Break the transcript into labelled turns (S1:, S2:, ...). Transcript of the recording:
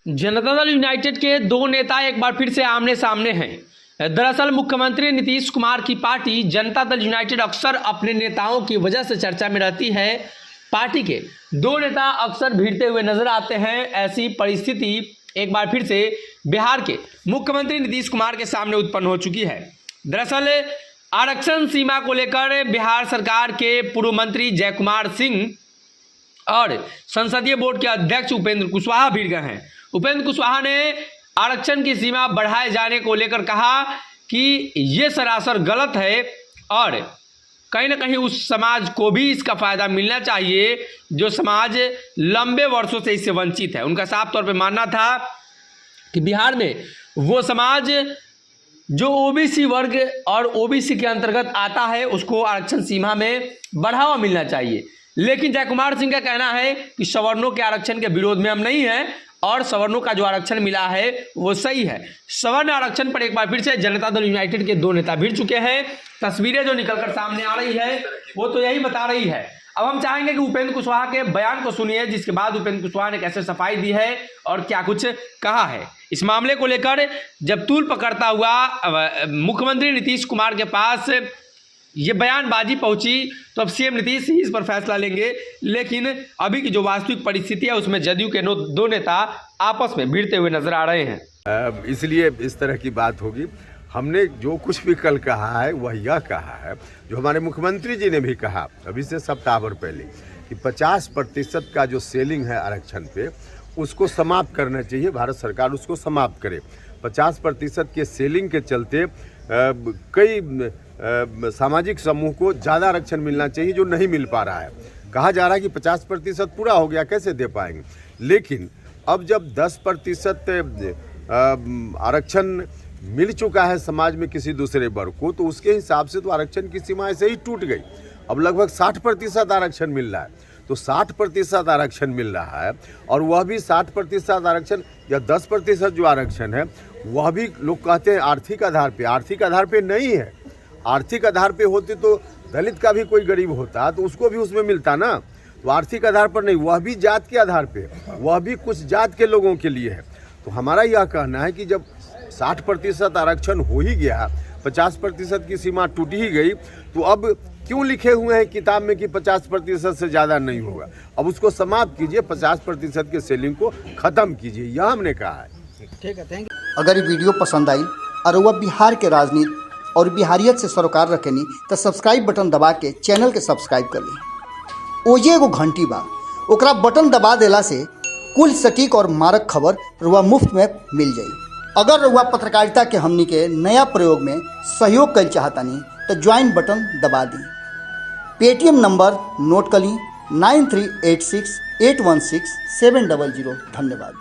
S1: Janata Dal United के दो नेता एक बार फिर से आमने सामने हैं। दरअसल मुख्यमंत्री नीतीश कुमार की पार्टी जनता दल यूनाइटेड अक्सर अपने नेताओं की वजह से चर्चा में रहती है। पार्टी के दो नेता अक्सर भिड़ते हुए नजर आते हैं। ऐसी परिस्थिति एक बार फिर से बिहार के मुख्यमंत्री नीतीश कुमार के सामने उत्पन्न हो चुकी है। दरअसल आरक्षण सीमा को लेकर बिहार सरकार के पूर्व मंत्री जय कुमार सिंह और संसदीय बोर्ड के अध्यक्ष उपेंद्र कुशवाहा भिड़ गए हैं। उपेंद्र कुशवाहा ने आरक्षण की सीमा बढ़ाए जाने को लेकर कहा कि ये सरासर गलत है और कहीं ना कहीं उस समाज को भी इसका फायदा मिलना चाहिए जो समाज लंबे वर्षों से इससे वंचित है। उनका साफ तौर पे मानना था कि बिहार में वो समाज जो ओबीसी वर्ग और ओबीसी के अंतर्गत आता है उसको आरक्षण सीमा में बढ़ावा मिलना चाहिए। लेकिन जय कुमार सिंह का कहना है कि सवर्णों के आरक्षण के विरोध में हम नहीं हैं और सवर्णों का जो आरक्षण मिला है वो सही है। सवर्ण आरक्षण पर एक बार फिर से जनता दल यूनाइटेड के दो नेता भिड़ चुके हैं। तस्वीरें जो निकलकर सामने आ रही है वो तो यही बता रही है। अब हम चाहेंगे कि उपेंद्र कुशवाहा के बयान को सुनिए, जिसके बाद उपेंद्र कुशवाहा ने कैसे सफाई दी है और क्या कुछ कहा है इस मामले को लेकर। जब तूल पकड़ता हुआ मुख्यमंत्री नीतीश कुमार के पास ये बयानबाजी पहुंची तो अब सीएम नीतीश ही इस पर फैसला लेंगे। लेकिन अभी की जो वास्तविक परिस्थिति है उसमें जदयू के दो नेता आपस में भिड़ते हुए नजर आ रहे हैं।
S2: इसलिए इस तरह की बात होगी। हमने जो कुछ भी कल कहा है वह यह कहा है जो हमारे मुख्यमंत्री जी ने भी कहा अभी से सप्ताह भर पहले कि 50% का जो सेलिंग है आरक्षण पे उसको समाप्त करना चाहिए। भारत सरकार उसको समाप्त करे। 50% के सेलिंग के चलते कई सामाजिक समूह को ज़्यादा आरक्षण मिलना चाहिए जो नहीं मिल पा रहा है। कहा जा रहा है कि 50% पूरा हो गया, कैसे दे पाएंगे। लेकिन अब जब 10% आरक्षण मिल चुका है समाज में किसी दूसरे वर्ग को तो उसके हिसाब से तो आरक्षण की सीमा ऐसे ही टूट गई। अब लगभग 60% आरक्षण मिल रहा है। तो 60% आरक्षण मिल रहा है और वह भी 60% आरक्षण या 10% जो आरक्षण है वह भी लोग कहते हैं आर्थिक आधार पे। आर्थिक आधार पे नहीं है। आर्थिक आधार पे होती तो दलित का भी कोई गरीब होता तो उसको भी उसमें मिलता ना। तो आर्थिक आधार पर नहीं, वह भी जात के आधार पे, वह भी कुछ जात के लोगों के लिए है। तो हमारा यह कहना है कि जब 60% आरक्षण हो ही गया, 50% की सीमा टूट ही गई, तो अब क्यों लिखे हुए हैं किताब में कि 50% से ज़्यादा नहीं होगा। अब उसको समाप्त कीजिए, 50% के सेलिंग को ख़त्म कीजिए, यह हमने कहा है।
S3: ठीक है, थैंक यू। अगर ये वीडियो पसंद आई और वह बिहार के राजनीति और बिहारियत से सरोकार रखेनी तो सब्सक्राइब बटन दबा के चैनल के सब्सक्राइब कर ली। ओजे एगो घंटी बा, ओकरा बटन दबा देला से कुल सटीक और मारक खबर रुआ मुफ्त में मिल जाई। अगर रुआ पत्रकारिता के हमनी के नया प्रयोग में सहयोग कर चाहतानी तो ज्वाइन बटन दबा दी। पेटीएम नंबर नोट कर ली 9386816700। धन्यवाद।